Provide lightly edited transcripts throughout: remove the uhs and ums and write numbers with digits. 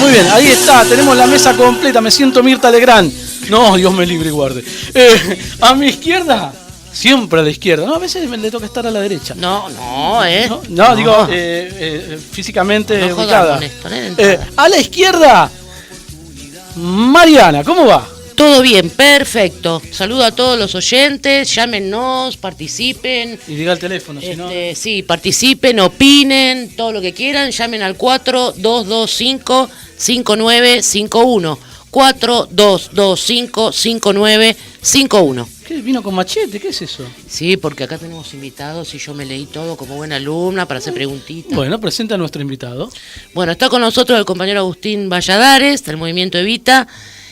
muy bien, ahí está, tenemos la mesa completa, me siento Mirta Legrand. No, Dios me libre y guarde. A mi izquierda, siempre a la izquierda. No, a veces le toca estar a la derecha. No, digo, físicamente no ubicada. Esto, a la izquierda, Mariana, ¿cómo va? Todo bien, perfecto. Saludo a todos los oyentes, llámenos, participen. Y diga el teléfono, si no. Sí, participen, opinen, todo lo que quieran. Llamen al 4225-5951. 4225-5951. ¿Qué? ¿Vino con machete? ¿Qué es eso? Sí, porque acá tenemos invitados y yo me leí todo como buena alumna para hacer preguntitas. Bueno, presenta a nuestro invitado. Bueno, está con nosotros el compañero Agustín Valladares, del Movimiento Evita,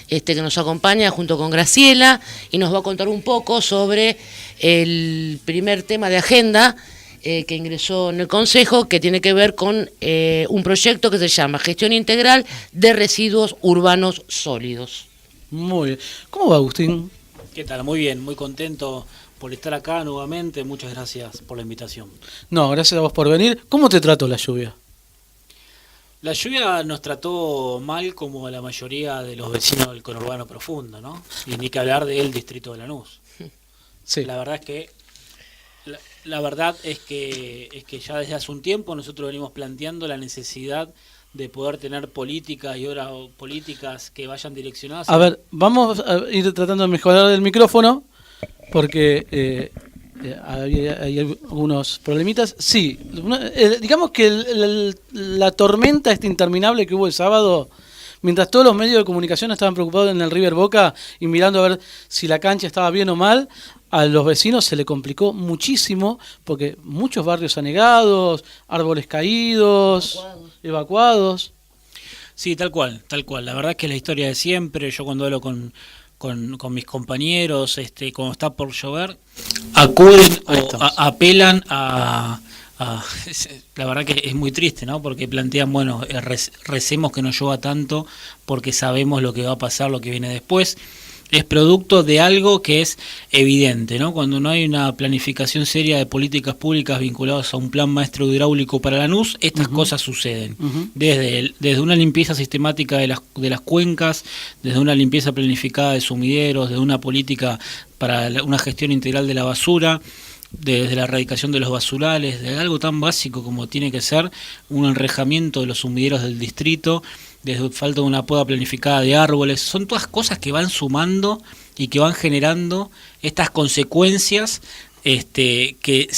que nos acompaña junto con Graciela y nos va a contar un poco sobre el primer tema de agenda que ingresó en el Consejo, que tiene que ver con un proyecto que se llama Gestión Integral de Residuos Urbanos Sólidos. Muy bien. ¿Cómo va, Agustín? ¿Qué tal? Muy bien, muy contento por estar acá nuevamente. Muchas gracias por la invitación. No, gracias a vos por venir. ¿Cómo te trató la lluvia? La lluvia nos trató mal como a la mayoría de los vecinos del conurbano profundo, ¿no? Y ni que hablar del distrito de Lanús. Sí. La verdad es que ya desde hace un tiempo nosotros venimos planteando la necesidad de poder tener políticas y ahora políticas que vayan direccionadas. A ver, vamos a ir tratando de mejorar el micrófono porque hay algunos problemitas. Sí, digamos que la tormenta interminable que hubo el sábado, mientras todos los medios de comunicación estaban preocupados en el River Boca y mirando a ver si la cancha estaba bien o mal, a los vecinos se le complicó muchísimo porque muchos barrios anegados, árboles caídos, evacuados. Sí, tal cual. La verdad es que es la historia de siempre. Yo cuando hablo con mis compañeros, cuando está por llover, acuden o apelan a la verdad que es muy triste, ¿no? Porque plantean, bueno, recemos que no llueva tanto porque sabemos lo que va a pasar, lo que viene después. Es producto de algo que es evidente, ¿no? Cuando no hay una planificación seria de políticas públicas vinculadas a un plan maestro hidráulico para Lanús, estas cosas suceden. Desde una limpieza sistemática de las cuencas, desde una limpieza planificada de sumideros, desde una política para una gestión integral de la basura, desde la erradicación de los basurales, de algo tan básico como tiene que ser un enrejamiento de los sumideros del distrito, desde falta de una poda planificada de árboles. Son todas cosas que van sumando y que van generando estas consecuencias que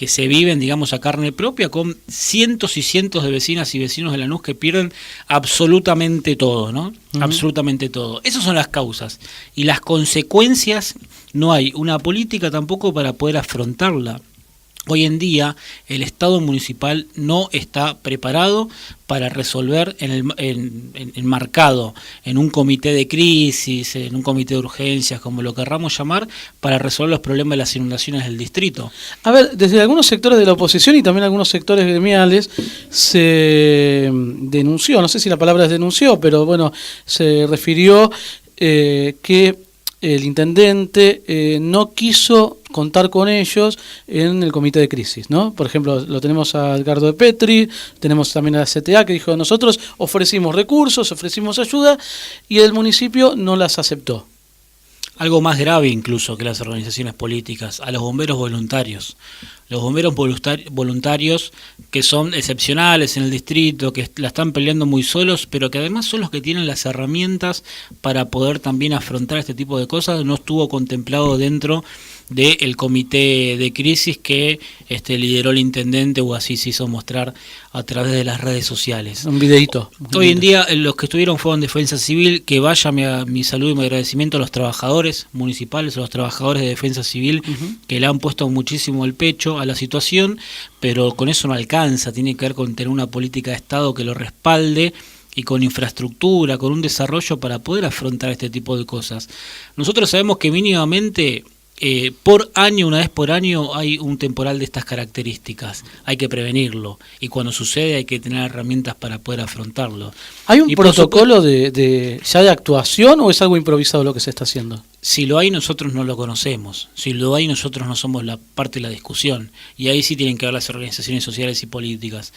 se viven, digamos, a carne propia, con cientos y cientos de vecinas y vecinos de Lanús que pierden absolutamente todo, ¿no? Absolutamente todo. Esas son las causas. Y las consecuencias, no hay una política tampoco para poder afrontarla. Hoy en día el Estado municipal no está preparado para resolver enmarcado en un comité de crisis, en un comité de urgencias, como lo querramos llamar, para resolver los problemas de las inundaciones del distrito. A ver, desde algunos sectores de la oposición y también algunos sectores gremiales se denunció, no sé si la palabra es denunció, pero bueno, se refirió que el intendente no quiso contar con ellos en el comité de crisis, ¿no? Por ejemplo, lo tenemos a Edgardo de Petri, tenemos también a la CTA que dijo, nosotros ofrecimos recursos, ofrecimos ayuda y el municipio no las aceptó. Algo más grave incluso que las organizaciones políticas, a los bomberos voluntarios. Los bomberos voluntarios que son excepcionales en el distrito, que la están peleando muy solos, pero que además son los que tienen las herramientas para poder también afrontar este tipo de cosas, no estuvo contemplado dentro del comité de crisis que lideró el intendente, o así se hizo mostrar a través de las redes sociales. Un videíto. Hoy en día los que estuvieron fueron Defensa Civil, que vaya mi saludo y mi agradecimiento a los trabajadores municipales, a los trabajadores de Defensa Civil, que le han puesto muchísimo el pecho a la situación, pero con eso no alcanza, tiene que ver con tener una política de Estado que lo respalde y con infraestructura, con un desarrollo para poder afrontar este tipo de cosas. Nosotros sabemos que mínimamente por año, una vez por año, hay un temporal de estas características. Hay que prevenirlo y cuando sucede hay que tener herramientas para poder afrontarlo. ¿Hay un protocolo ya de actuación o es algo improvisado lo que se está haciendo? Si lo hay, nosotros no lo conocemos. Si lo hay, nosotros no somos la parte de la discusión. Y ahí sí tienen que ver las organizaciones sociales y políticas.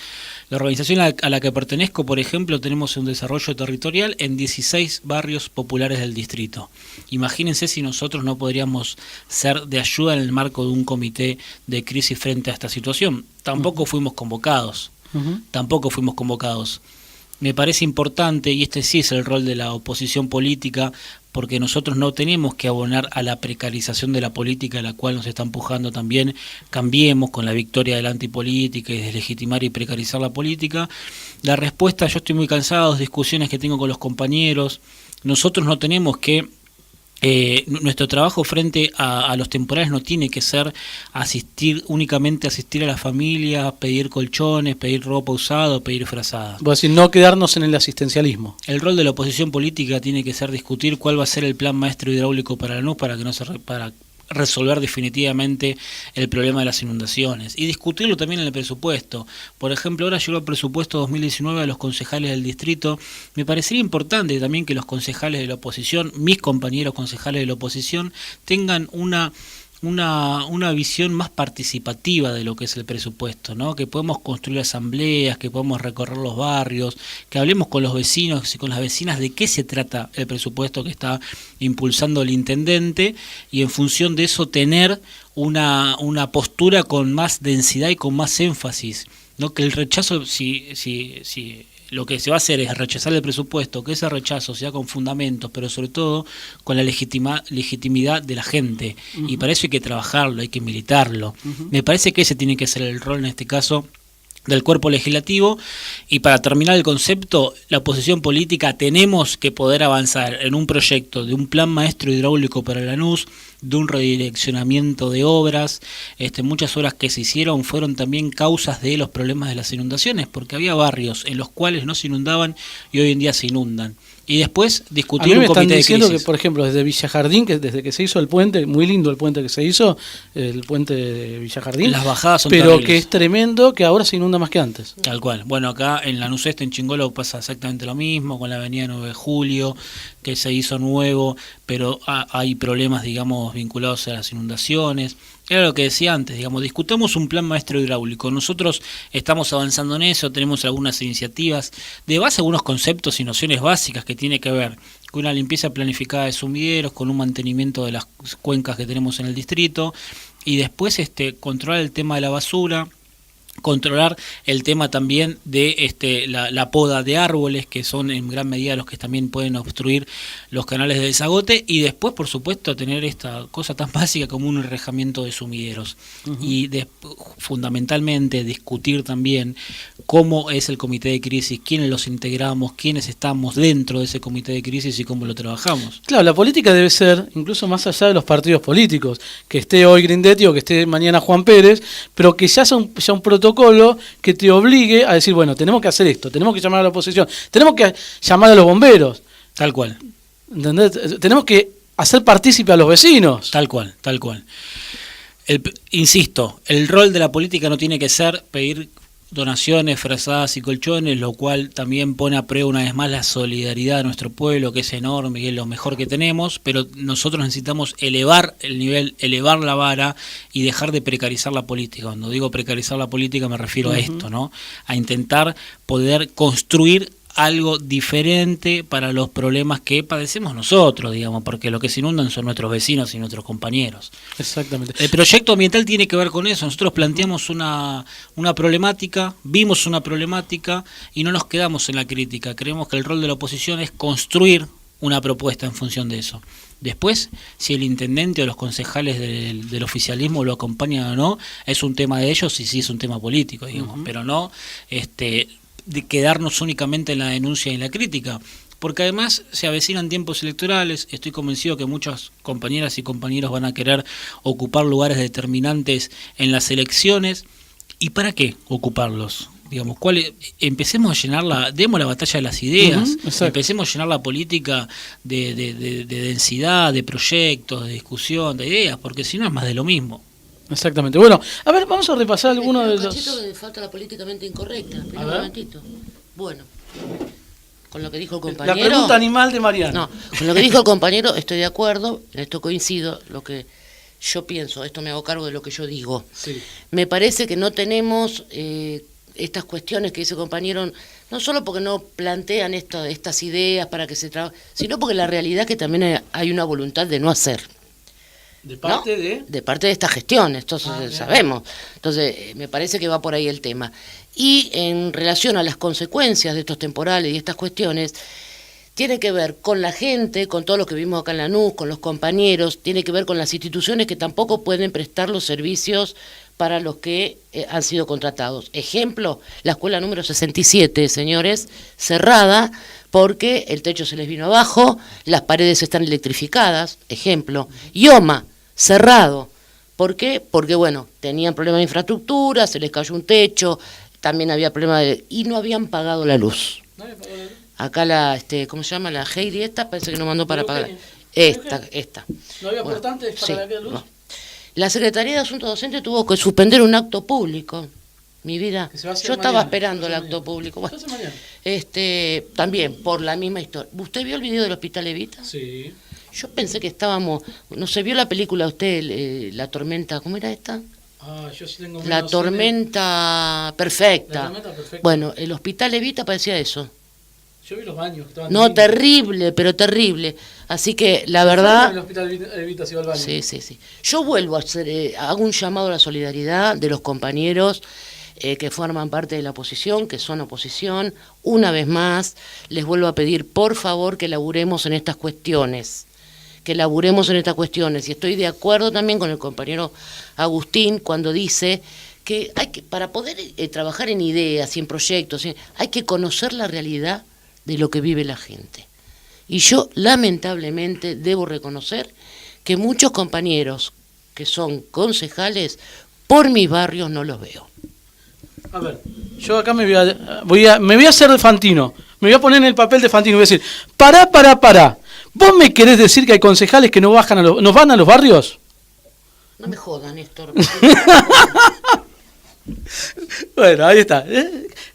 La organización a la que pertenezco, por ejemplo, tenemos un desarrollo territorial en 16 barrios populares del distrito. Imagínense si nosotros no podríamos ser de ayuda en el marco de un comité de crisis frente a esta situación. Tampoco fuimos convocados. Tampoco fuimos convocados. Me parece importante, y este sí es el rol de la oposición política, porque nosotros no tenemos que abonar a la precarización de la política, a la cual nos está empujando también Cambiemos con la victoria de la antipolítica y deslegitimar y precarizar la política. La respuesta, yo estoy muy cansado de discusiones que tengo con los compañeros. Nosotros no tenemos que nuestro trabajo frente a los temporales no tiene que ser únicamente asistir a la familia, pedir colchones, pedir ropa usada, pedir frazada. Vos decís, no quedarnos en el asistencialismo. El rol de la oposición política tiene que ser discutir cuál va a ser el plan maestro hidráulico para Lanús para que no se para resolver definitivamente el problema de las inundaciones y discutirlo también en el presupuesto. Por ejemplo, ahora llegó el presupuesto 2019 a los concejales del distrito. Me parecería importante también que los concejales de la oposición, mis compañeros concejales de la oposición, tengan una visión más participativa de lo que es el presupuesto, ¿no? Que podemos construir asambleas, que podemos recorrer los barrios, que hablemos con los vecinos y con las vecinas de qué se trata el presupuesto que está impulsando el intendente y en función de eso tener una postura con más densidad y con más énfasis, ¿no? Que el rechazo, si lo que se va a hacer es rechazar el presupuesto, que ese rechazo sea con fundamentos, pero sobre todo con la legitimidad de la gente. Y para eso hay que trabajarlo, hay que militarlo. Me parece que ese tiene que ser el rol en este caso del cuerpo legislativo. Y para terminar el concepto, la oposición política tenemos que poder avanzar en un proyecto de un plan maestro hidráulico para Lanús, de un redireccionamiento de obras. Muchas obras que se hicieron fueron también causas de los problemas de las inundaciones, porque había barrios en los cuales no se inundaban y hoy en día se inundan. Y después discutir un comité de crisis. A mí me están diciendo que, por ejemplo, desde Villa Jardín, que desde que se hizo el puente, muy lindo el puente que se hizo, el puente de Villa Jardín, las bajadas son pero terribles. Que es tremendo, que ahora se inunda más que antes. Tal cual. Bueno, acá en Lanús Este, en Chingolo, pasa exactamente lo mismo, con la avenida 9 de Julio, que se hizo nuevo, pero hay problemas, digamos, vinculados a las inundaciones. Era lo que decía antes, digamos, discutamos un plan maestro hidráulico. Nosotros estamos avanzando en eso, tenemos algunas iniciativas de base, algunos conceptos y nociones básicas que tiene que ver con una limpieza planificada de sumideros, con un mantenimiento de las cuencas que tenemos en el distrito, y después controlar el tema de la basura, controlar el tema también de la poda de árboles, que son en gran medida los que también pueden obstruir los canales de desagote, y después, por supuesto, tener esta cosa tan básica como un enrejamiento de sumideros. Y fundamentalmente discutir también cómo es el comité de crisis, quiénes los integramos, quiénes estamos dentro de ese comité de crisis y cómo lo trabajamos. Claro, la política debe ser incluso más allá de los partidos políticos, que esté hoy Grindetti o que esté mañana Juan Pérez, pero que ya sea un protocolo que te obligue a decir, bueno, tenemos que hacer esto, tenemos que llamar a la oposición, tenemos que llamar a los bomberos. Tal cual. ¿Entendés? Tenemos que hacer partícipe a los vecinos. Tal cual, tal cual. Insisto, el rol de la política no tiene que ser pedir donaciones, frazadas y colchones, lo cual también pone a prueba una vez más la solidaridad de nuestro pueblo, que es enorme y es lo mejor que tenemos, pero nosotros necesitamos elevar el nivel, elevar la vara y dejar de precarizar la política. Cuando digo precarizar la política me refiero a esto, ¿no? A intentar poder construir algo diferente para los problemas que padecemos nosotros, digamos, porque lo que se inundan son nuestros vecinos y nuestros compañeros. Exactamente. El proyecto ambiental tiene que ver con eso. Nosotros planteamos una problemática, vimos una problemática y no nos quedamos en la crítica. Creemos que el rol de la oposición es construir una propuesta en función de eso. Después, si el intendente o los concejales del oficialismo lo acompañan o no, es un tema de ellos y sí es un tema político, digamos, pero no de quedarnos únicamente en la denuncia y en la crítica, porque además se avecinan tiempos electorales. Estoy convencido que muchas compañeras y compañeros van a querer ocupar lugares determinantes en las elecciones. ¿Y para qué ocuparlos? Digamos, empecemos a llenar demos la batalla de las ideas, empecemos a llenar la política de densidad, de proyectos, de discusión, de ideas, porque si no es más de lo mismo. Exactamente. Bueno, a ver, vamos a repasar algunos de los... Cachito, que falta la políticamente incorrecta. Espera un momentito. Bueno, Con lo que dijo el compañero. La pregunta animal de Mariano. No, con lo que dijo el compañero estoy de acuerdo, en esto coincido, lo que yo pienso, esto me hago cargo de lo que yo digo. Sí. Me parece que no tenemos estas cuestiones que dice el compañero, no solo porque no plantean estas ideas para que se trabaje, sino porque la realidad es que también hay una voluntad de no hacer. ¿De parte ¿no? de? De parte de esta gestión, entonces sabemos. Entonces, me parece que va por ahí el tema. Y en relación a las consecuencias de estos temporales y estas cuestiones, tiene que ver con la gente, con todo lo que vimos acá en Lanús, con los compañeros, tiene que ver con las instituciones que tampoco pueden prestar los servicios para los que han sido contratados. Ejemplo, la escuela número 67, señores, cerrada porque el techo se les vino abajo, las paredes están electrificadas, ejemplo. IOMA, cerrado. ¿Por qué? Porque, bueno, tenían problemas de infraestructura, se les cayó un techo, también había problemas y no habían pagado la luz. Acá ¿cómo se llama? La Heidi esta, parece que no mandó para pagar. Esta. ¿No había portantes para la luz? No. La Secretaría de Asuntos Docentes tuvo que suspender un acto público. Mi vida, yo estaba esperando el acto público. Bueno, también, por la misma historia. ¿Usted vio el video del Hospital Evita? Sí. Yo pensé que estábamos... ¿No se vio la película usted, La Tormenta? ¿Cómo era esta? Yo sí tengo La Tormenta Perfecta. La Tormenta Perfecta. Bueno, el Hospital Evita parecía eso. Yo vi los baños que estaban... No, terrible, pero terrible. Así que, la verdad... El Hospital Evita se iba al baño. Sí. Yo vuelvo a hacer, hago un llamado a la solidaridad de los compañeros que forman parte de la oposición, que son oposición. Una vez más, les vuelvo a pedir, por favor, que laburemos en estas cuestiones. Y estoy de acuerdo también con el compañero Agustín cuando dice que para poder trabajar en ideas y en proyectos, hay que conocer la realidad de lo que vive la gente. Y yo, lamentablemente, debo reconocer que muchos compañeros que son concejales, por mis barrios no los veo. A ver, yo acá me voy a hacer de Fantino. Me voy a poner en el papel de Fantino y voy a decir, pará. ¿Vos me querés decir que hay concejales que no van a los barrios? No me jodan, Néstor. Bueno, ahí está.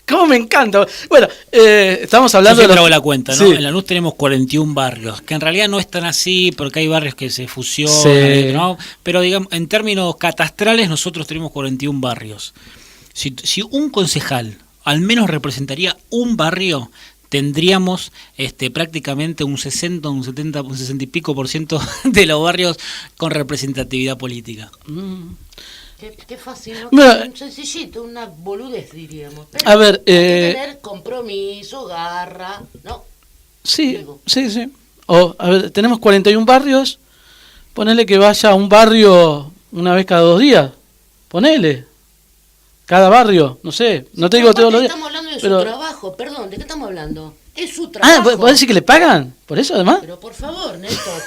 ¿Cómo me encanta? Bueno, estamos hablando yo siempre hago la cuenta, ¿no? Sí. En Lanús tenemos 41 barrios, que en realidad no es tan así, porque hay barrios que se fusionan, Sí. ¿no? Pero digamos, en términos catastrales nosotros tenemos 41 barrios. Si un concejal al menos representaría un barrio, tendríamos prácticamente un 60, un 70, un 60 y pico % de los barrios con representatividad política. Qué fácil, ¿no? Mira, Un sencillito, una boludez, diríamos. Pero a ver, hay que tener compromiso, garra, ¿no? Sí. Digo. A ver, tenemos 41 barrios. Ponele que vaya a un barrio una vez cada 2 días. Ponele. Cada barrio, no sé. No te digo todos los días. Estamos hablando de pero... su trabajo, perdón, ¿de qué estamos hablando? Es su trabajo. ¿Vos decís que le pagan? ¿Por eso además? Pero por favor, Néstor,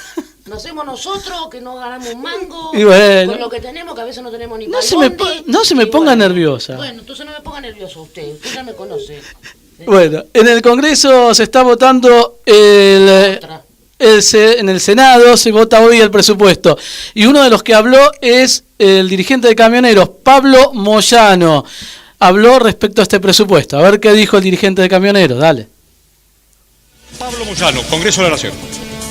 ¿no hacemos nosotros que no ganamos un mango? Y bueno, con lo que tenemos, que a veces no tenemos ni no para se el me bondi. no se me ponga nerviosa. Bueno, entonces no me ponga nervioso usted ya me conoce. Bueno, en el Congreso se está votando en el Senado se vota hoy el presupuesto. Y uno de los que habló es el dirigente de camioneros, Pablo Moyano. Habló respecto a este presupuesto. A ver qué dijo el dirigente de camioneros, dale. Pablo Moyano, Congreso de la Nación.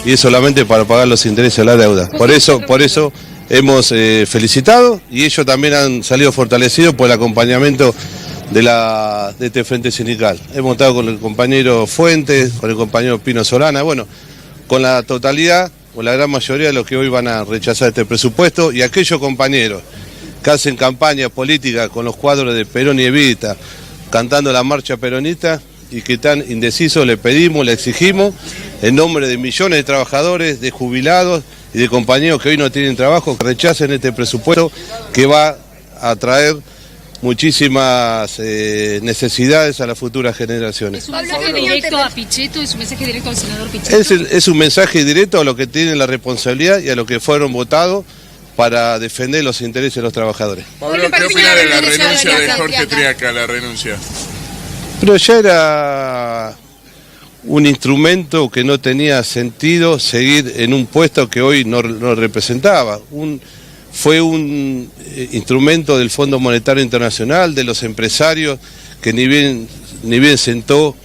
Y es solamente para pagar los intereses de la deuda. Por eso hemos felicitado y ellos también han salido fortalecidos por el acompañamiento de este frente sindical. Hemos estado con el compañero Fuentes, con el compañero Pino Solana, bueno, con la totalidad, con la gran mayoría de los que hoy van a rechazar este presupuesto y aquellos compañeros que hacen campaña política con los cuadros de Perón y Evita, cantando la marcha peronista y que están indecisos, le pedimos, le exigimos, en nombre de millones de trabajadores, de jubilados y de compañeros que hoy no tienen trabajo, que rechacen este presupuesto que va a traer muchísimas necesidades a las futuras generaciones. ¿Es un mensaje directo a Pichetto? ¿Es un mensaje directo al senador Pichetto? Es un mensaje directo a los que tienen la responsabilidad y a los que fueron votados para defender los intereses de los trabajadores. Pablo, ¿qué opina de la renuncia de Jorge Triaca, la renuncia? Pero ya era un instrumento que no tenía sentido seguir en un puesto que hoy no representaba. Fue un instrumento del Fondo Monetario Internacional, de los empresarios, que ni bien sentó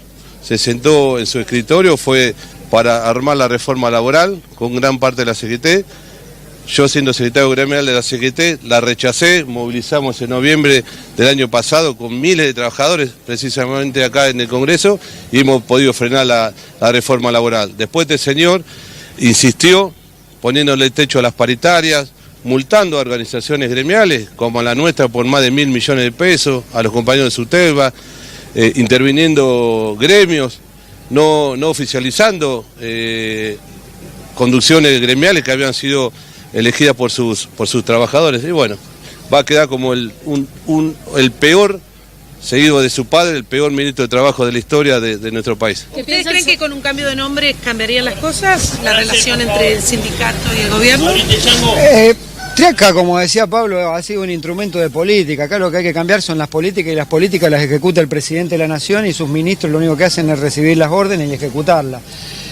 se sentó en su escritorio fue para armar la reforma laboral con gran parte de la CGT. Yo, siendo secretario gremial de la CGT, la rechacé, movilizamos en noviembre del año pasado con miles de trabajadores, precisamente acá en el Congreso, y hemos podido frenar la reforma laboral. Después este señor insistió, poniéndole techo a las paritarias, multando a organizaciones gremiales, como la nuestra, por más de 1.000 millones de pesos, a los compañeros de SUTEBA, interviniendo gremios, no oficializando conducciones gremiales que habían sido elegidas por sus trabajadores. Y bueno, va a quedar como el peor, seguido de su padre, el peor ministro de Trabajo de la historia de nuestro país. ¿Ustedes creen que con un cambio de nombre cambiarían las cosas, la relación entre el sindicato y el gobierno? Triaca, como decía Pablo, ha sido un instrumento de política. Acá lo que hay que cambiar son las políticas, y las políticas las ejecuta el presidente de la Nación, y sus ministros lo único que hacen es recibir las órdenes y ejecutarlas.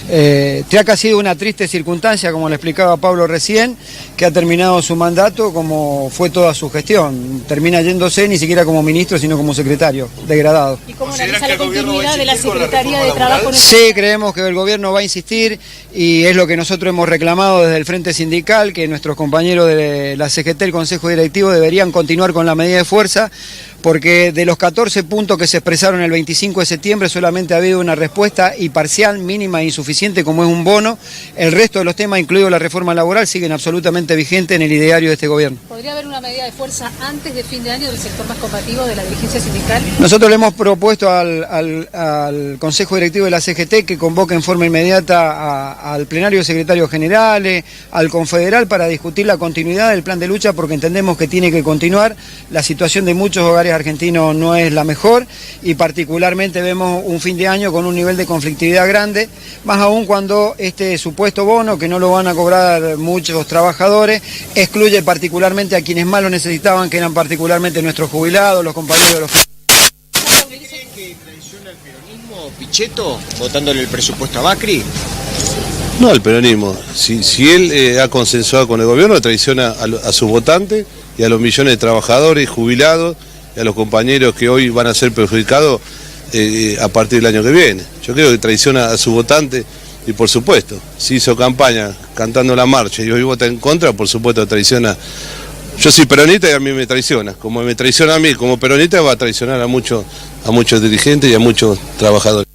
Triaca ha sido una triste circunstancia, como le explicaba Pablo recién, que ha terminado su mandato como fue toda su gestión. Termina yéndose ni siquiera como ministro, sino como secretario, degradado. ¿Y cómo analiza la continuidad de la Secretaría de Trabajo? Sí, creemos que el gobierno va a insistir, y es lo que nosotros hemos reclamado desde el Frente Sindical, que nuestros compañeros de la CGT, el Consejo Directivo, deberían continuar con la medida de fuerza, porque de los 14 puntos que se expresaron el 25 de septiembre solamente ha habido una respuesta, y parcial, mínima e insuficiente, como es un bono. El resto de los temas, incluido la reforma laboral, siguen absolutamente vigentes en el ideario de este gobierno. ¿Podría haber una medida de fuerza antes de fin de año del sector más combativo de la dirigencia sindical? Nosotros le hemos propuesto al Consejo Directivo de la CGT que convoque en forma inmediata al plenario de secretarios generales, al confederal, para discutir la continuidad del plan de lucha, porque entendemos que tiene que continuar. La situación de muchos hogares argentinos no es la mejor, y particularmente vemos un fin de año con un nivel de conflictividad grande, más aún cuando este supuesto bono, que no lo van a cobrar muchos trabajadores, excluye particularmente a quienes más lo necesitaban, que eran particularmente nuestros jubilados, los compañeros de los... ¿Cree que traiciona el peronismo Pichetto votándole el presupuesto a Macri? No, el peronismo. Si él ha consensuado con el gobierno, traiciona a sus votantes y a los millones de trabajadores y jubilados, y a los compañeros que hoy van a ser perjudicados a partir del año que viene. Yo creo que traiciona a su votante, y por supuesto, si hizo campaña cantando la marcha y hoy vota en contra, por supuesto traiciona. Yo soy peronista y a mí me traiciona. Como me traiciona a mí como peronista, va a traicionar a muchos dirigentes y a muchos trabajadores.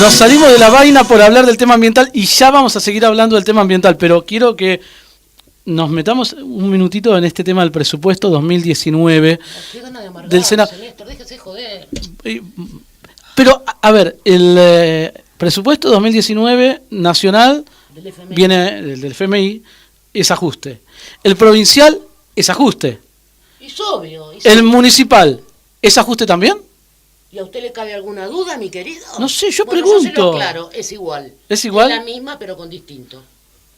Nos salimos de la vaina por hablar del tema ambiental, y ya vamos a seguir hablando del tema ambiental, pero quiero que nos metamos un minutito en este tema del presupuesto 2019 del Senado. Déjese joder. Pero, a ver, el presupuesto 2019 nacional viene del FMI, es ajuste. El provincial es ajuste. Es obvio. El municipal, ¿es ajuste también? ¿Y a usted le cabe alguna duda, mi querido? No sé, yo bueno, pregunto. Claro, es igual. ¿Es igual? Es la misma, pero con distinto.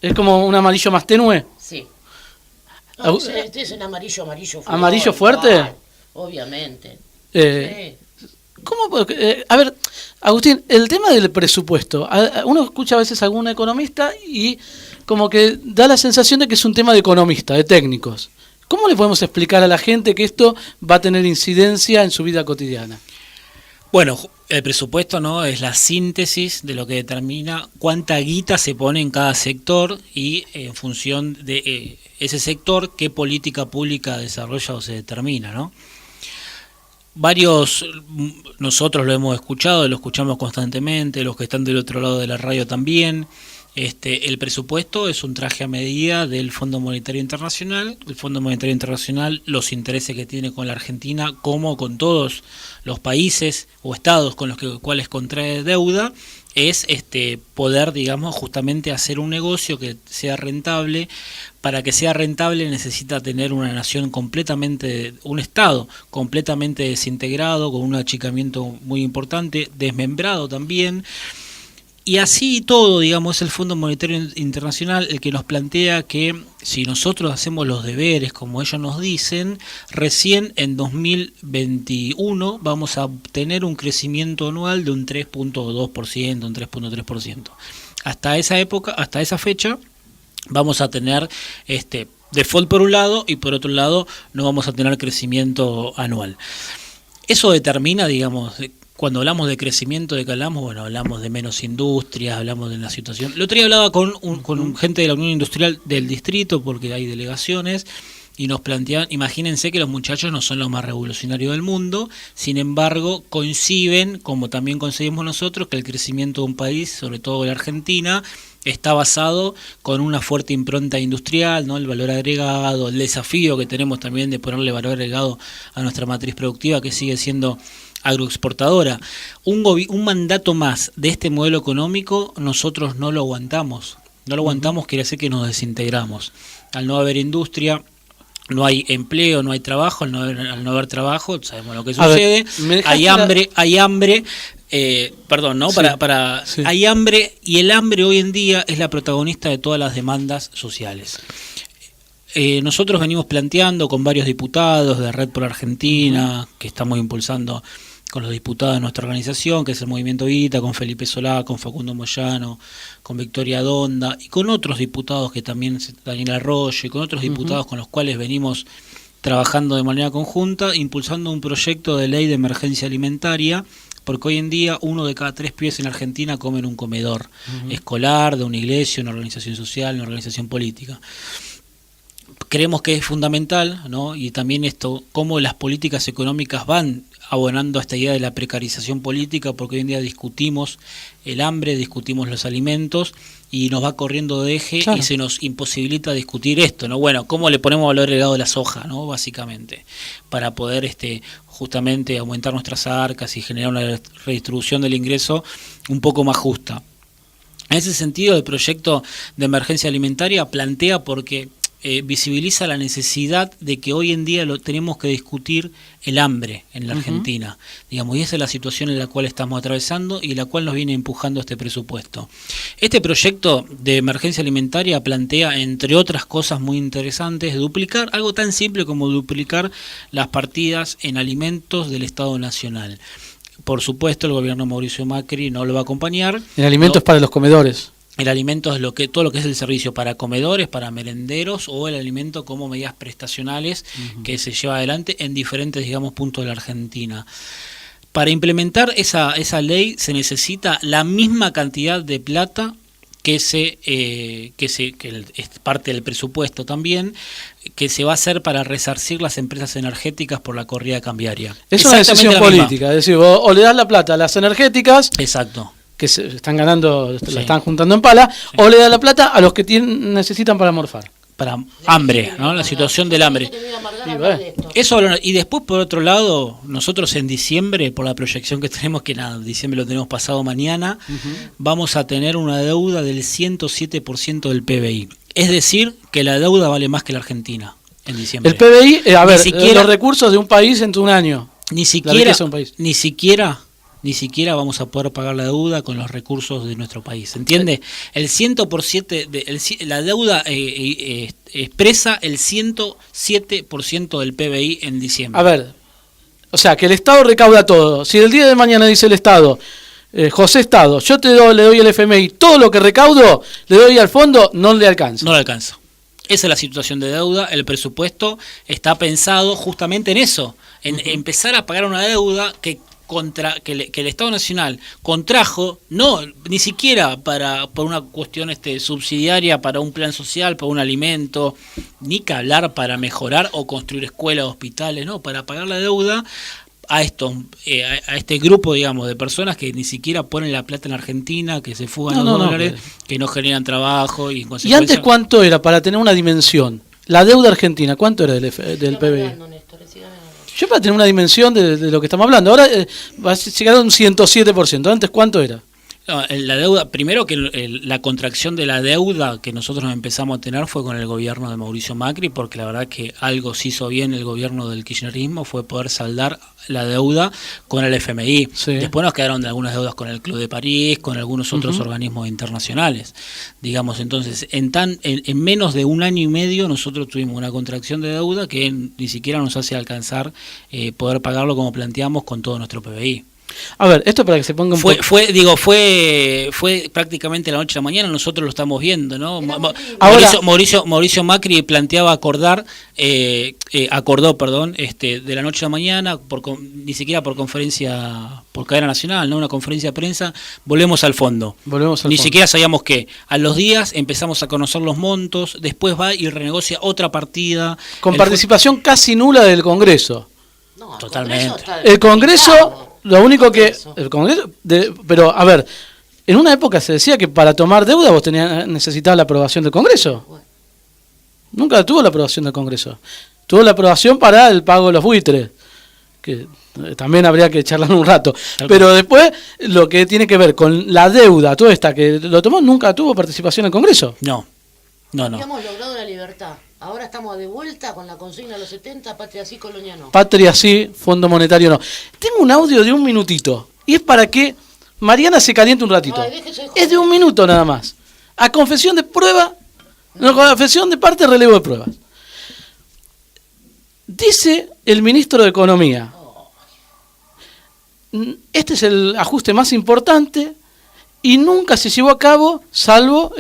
¿Es como un amarillo más tenue? Sí. No, este es un amarillo fuerte. ¿Amarillo fuerte? Igual, obviamente. Sí. ¿Cómo? A ver, Agustín, el tema del presupuesto. Uno escucha a veces a algún economista y como que da la sensación de que es un tema de economista, de técnicos. ¿Cómo le podemos explicar a la gente que esto va a tener incidencia en su vida cotidiana? Bueno, el presupuesto no es la síntesis de lo que determina cuánta guita se pone en cada sector, y en función de ese sector qué política pública desarrolla o se determina, ¿no? Nosotros lo hemos escuchado, lo escuchamos constantemente, los que están del otro lado de la radio también. El presupuesto es un traje a medida del Fondo Monetario Internacional. El Fondo Monetario Internacional, los intereses que tiene con la Argentina, como con todos los países o estados con los cuales contrae deuda, es poder, digamos, justamente hacer un negocio que sea rentable. Para que sea rentable necesita tener una nación un estado completamente desintegrado, con un achicamiento muy importante, desmembrado también. Y así todo, digamos, es el Fondo Monetario Internacional el que nos plantea que si nosotros hacemos los deberes como ellos nos dicen, recién en 2021 vamos a obtener un crecimiento anual de un 3.2%, un 3.3%. Hasta esa fecha vamos a tener default por un lado y por otro lado no vamos a tener crecimiento anual. Eso determina, digamos, cuando hablamos de crecimiento, ¿de qué hablamos? Bueno, hablamos de menos industrias, hablamos de la situación. El otro día hablaba con gente de la Unión Industrial del distrito, porque hay delegaciones, y nos planteaban, imagínense que los muchachos no son los más revolucionarios del mundo, sin embargo coinciden, como también conseguimos nosotros, que el crecimiento de un país, sobre todo la Argentina, está basado con una fuerte impronta industrial, ¿no? El valor agregado, el desafío que tenemos también de ponerle valor agregado a nuestra matriz productiva, que sigue siendo agroexportadora. Un mandato más de este modelo económico nosotros no lo aguantamos. No lo aguantamos, quiere decir que nos desintegramos. Al no haber industria, no hay empleo, no hay trabajo. Al no haber trabajo, sabemos lo que sucede. Hay hambre. Perdón, ¿no? Sí, sí. Hay hambre, y el hambre hoy en día es la protagonista de todas las demandas sociales. Nosotros venimos planteando con varios diputados de Red por Argentina, que estamos impulsando con los diputados de nuestra organización, que es el Movimiento Evita, con Felipe Solá, con Facundo Moyano, con Victoria Donda, y con otros diputados que también, Daniel Arroyo, y con otros diputados con los cuales venimos trabajando de manera conjunta, impulsando un proyecto de ley de emergencia alimentaria, porque hoy en día 1 de cada 3 pibes en Argentina come en un comedor escolar, de una iglesia, una organización social, una organización política. Creemos que es fundamental, ¿no? Y también esto, cómo las políticas económicas van abonando a esta idea de la precarización política, porque hoy en día discutimos el hambre, discutimos los alimentos, y nos va corriendo de eje, claro, y se nos imposibilita discutir esto, ¿no? Bueno, ¿cómo le ponemos valor agregado a la soja, ¿no? Básicamente, para poder justamente aumentar nuestras arcas y generar una redistribución del ingreso un poco más justa. En ese sentido, el proyecto de emergencia alimentaria plantea, porque visibiliza la necesidad de que hoy en día tenemos que discutir el hambre en la Argentina, digamos, y esa es la situación en la cual estamos atravesando y la cual nos viene empujando este presupuesto. Este proyecto de emergencia alimentaria plantea, entre otras cosas muy interesantes, duplicar algo tan simple como duplicar las partidas en alimentos del Estado Nacional. Por supuesto, el gobierno de Mauricio Macri no lo va a acompañar. En alimentos para los comedores. El alimento es todo lo que es el servicio para comedores, para merenderos, o el alimento como medidas prestacionales que se lleva adelante en diferentes, digamos, puntos de la Argentina. Para implementar esa ley se necesita la misma cantidad de plata que es parte del presupuesto también, que se va a hacer para resarcir las empresas energéticas por la corrida cambiaria. Es una decisión política, es decir, vos o le das la plata a las energéticas, exacto, que se están ganando, sí, la están juntando en pala, sí, o le da la plata a los que necesitan para morfar. Para hambre, ¿no? La situación del hambre. Eso, y después, por otro lado, nosotros en diciembre, por la proyección que tenemos, que nada, diciembre lo tenemos pasado mañana, vamos a tener una deuda del 107% del PBI. Es decir, que la deuda vale más que la Argentina en diciembre. El PBI, los recursos de un país en un año. Ni siquiera vamos a poder pagar la deuda con los recursos de nuestro país, ¿entiende? El 100%, la deuda expresa el 107% del PBI en diciembre. A ver, o sea, que el Estado recauda todo. Si el día de mañana dice el Estado, José Estado, yo le doy al FMI, todo lo que recaudo, le doy al fondo, no le alcanza. No le alcanza. Esa es la situación de deuda. El presupuesto está pensado justamente en eso, en empezar a pagar una deuda que el Estado Nacional contrajo, no, ni siquiera por una cuestión subsidiaria, para un plan social, para un alimento, ni que hablar para mejorar o construir escuelas, hospitales, no, para pagar la deuda a este grupo, digamos, de personas que ni siquiera ponen la plata en Argentina, que se fugan los dólares, que no generan trabajo y en consecuencia... ¿Y antes cuánto era, para tener una dimensión? La deuda argentina, ¿cuánto era del PBI? Yo para tener una dimensión de lo que estamos hablando, ahora va a llegar a un 107%, ¿antes cuánto era? No, la deuda, primero que la contracción de la deuda que nosotros empezamos a tener fue con el gobierno de Mauricio Macri, porque la verdad que algo se hizo bien el gobierno del kirchnerismo, fue poder saldar la deuda con el FMI. Sí. Después nos quedaron algunas deudas con el Club de París, con algunos otros organismos internacionales. Digamos, entonces, en menos de un año y medio nosotros tuvimos una contracción de deuda que ni siquiera nos hace alcanzar poder pagarlo como planteamos con todo nuestro PBI. A ver, esto para que se ponga un poco... Fue prácticamente la noche a la mañana, nosotros lo estamos viendo, ¿no? Mauricio Macri planteaba acordó, de la noche a la mañana, ni siquiera por conferencia, por cadena nacional, ¿no? Una conferencia de prensa, volvemos al fondo. Ni siquiera sabíamos qué. A los días empezamos a conocer los montos, después va y renegocia otra partida. Con participación casi nula del Congreso. No, Totalmente. El Congreso... Lo único que... El Congreso, pero, a ver, en una época se decía que para tomar deuda vos necesitabas la aprobación del Congreso. Bueno. Nunca tuvo la aprobación del Congreso. Tuvo la aprobación para el pago de los buitres, que también habría que charlar un rato. Pero después, lo que tiene que ver con la deuda, toda esta que lo tomó, nunca tuvo participación en el Congreso. No. Habíamos logrado la libertad. Ahora estamos de vuelta con la consigna de los 70, patria sí, colonia no. Patria sí, Fondo Monetario no. Tengo un audio de 1 minutito. Y es para que Mariana se caliente un ratito. Es de 1 minuto nada más. A confesión de prueba, confesión de parte, relevo de pruebas. Dice el ministro de Economía, este es el ajuste más importante y nunca se llevó a cabo, salvo,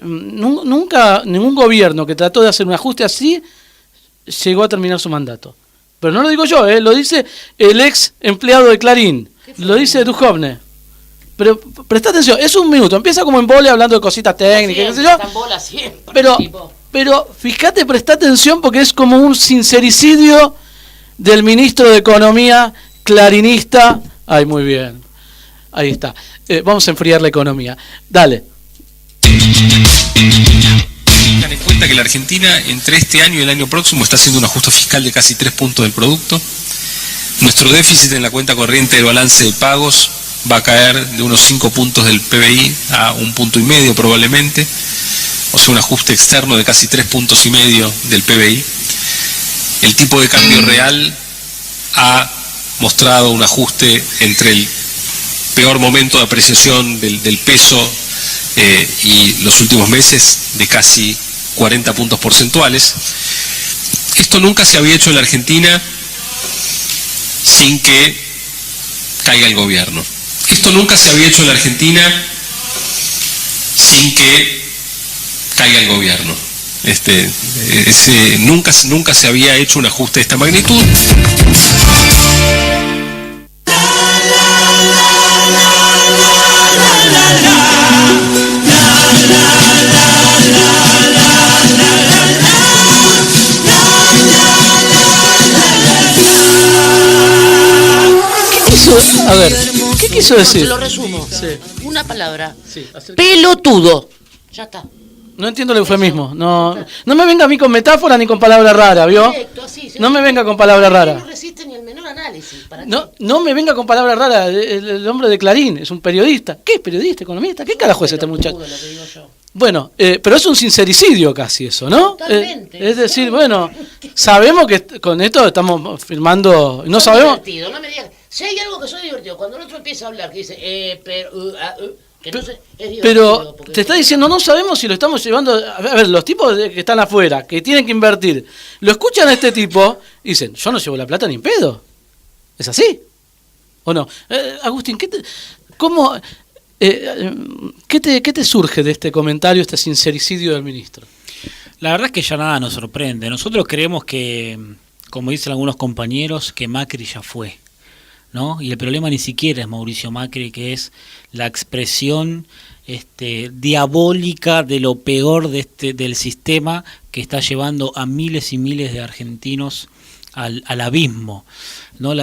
nunca ningún gobierno que trató de hacer un ajuste así llegó a terminar su mandato. Pero no lo digo yo, lo dice el ex empleado de Clarín, lo dice Duhovne. Pero presta atención, es 1 minuto, empieza como en vole hablando de cositas técnicas, qué sé yo. Pero fíjate, presta atención porque es como un sincericidio del ministro de Economía clarinista. Ay, muy bien. Ahí está. Vamos a enfriar la economía. Dale. Tengan en cuenta que la Argentina entre este año y el año próximo está haciendo un ajuste fiscal de casi 3 puntos del producto. Nuestro déficit en la cuenta corriente del balance de pagos va a caer de unos 5 puntos del PBI a 1,5 puntos probablemente. O sea, un ajuste externo de casi 3,5 puntos del PBI. El tipo de cambio real ha mostrado un ajuste entre el peor momento de apreciación del peso y los últimos meses de casi 40 puntos porcentuales. Esto nunca se había hecho en la Argentina sin que caiga el gobierno. Esto nunca se había hecho en la Argentina sin que caiga el gobierno. Nunca se había hecho un ajuste de esta magnitud. A ver, ¿qué quiso decir? Te lo resumo. Sí. Una palabra. Sí, pelotudo. Ya está. No entiendo el eufemismo. No me venga a mí con metáfora ni con palabra rara, ¿vio? Directo, así, no me venga con palabra rara. No resiste ni el menor análisis. No me venga con palabra rara. El hombre de Clarín es un periodista. ¿Qué es periodista, economista? ¿Qué carajo es este muchacho? Bueno, pero es un sincericidio casi eso, ¿no? Totalmente. Es decir, bueno, sabemos que con esto estamos firmando... No sabemos... Divertido, no me digas. Si hay algo que soy divertido, cuando el otro empieza a hablar, que dice, que no sé, es divertido. Pero te está diciendo, no sabemos si lo estamos llevando... A ver, los tipos que están afuera, que tienen que invertir, lo escuchan a este tipo y dicen, yo no llevo la plata ni en pedo. ¿Es así? ¿O no? Agustín, ¿qué te surge de este comentario, este sincericidio del ministro? La verdad es que ya nada nos sorprende. Nosotros creemos que, como dicen algunos compañeros, que Macri ya fue, ¿no? Y el problema ni siquiera es Mauricio Macri, que es la expresión diabólica de lo peor del sistema que está llevando a miles y miles de argentinos al abismo, ¿no?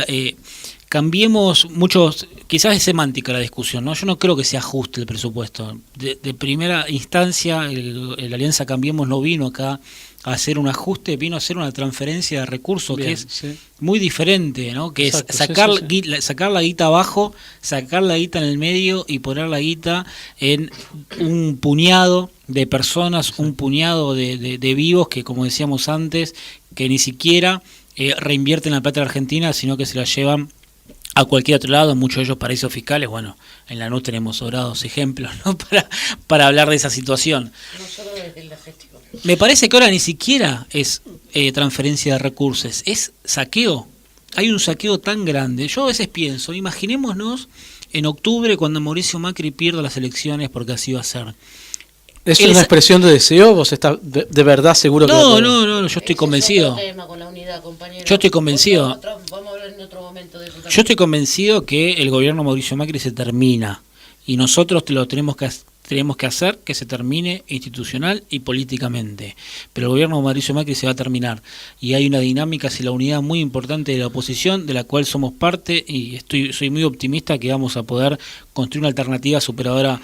Cambiemos muchos, quizás es semántica la discusión, ¿no? Yo no creo que sea justo el presupuesto. De primera instancia, la Alianza Cambiemos no vino acá a hacer un ajuste, vino a hacer una transferencia de recursos. Bien, que es muy diferente, ¿no? Que exacto, es sacar la guita abajo, sacar la guita en el medio y poner la guita en un puñado de personas, un puñado de vivos que, como decíamos antes, que ni siquiera reinvierten la plata de Argentina, sino que se la llevan a cualquier otro lado, muchos de ellos paraísos fiscales. Bueno, en la NUS tenemos sobrados ejemplos, ¿no? para hablar de esa situación. Me parece que ahora ni siquiera es transferencia de recursos, es saqueo. hay un saqueo tan grande. Yo a veces pienso, imaginémonos en octubre cuando Mauricio Macri pierda las elecciones, porque así va a ser. ¿Es una expresión de deseo? ¿Vos estás de verdad seguro que No, yo estoy convencido. Yo estoy convencido. Yo estoy convencido que el gobierno Mauricio Macri se termina y nosotros lo tenemos que hacer que se termine institucional y políticamente. Pero el gobierno Mauricio Macri se va a terminar y hay una dinámica hacia la unidad muy importante de la oposición, de la cual somos parte, y soy muy optimista que vamos a poder construir una alternativa superadora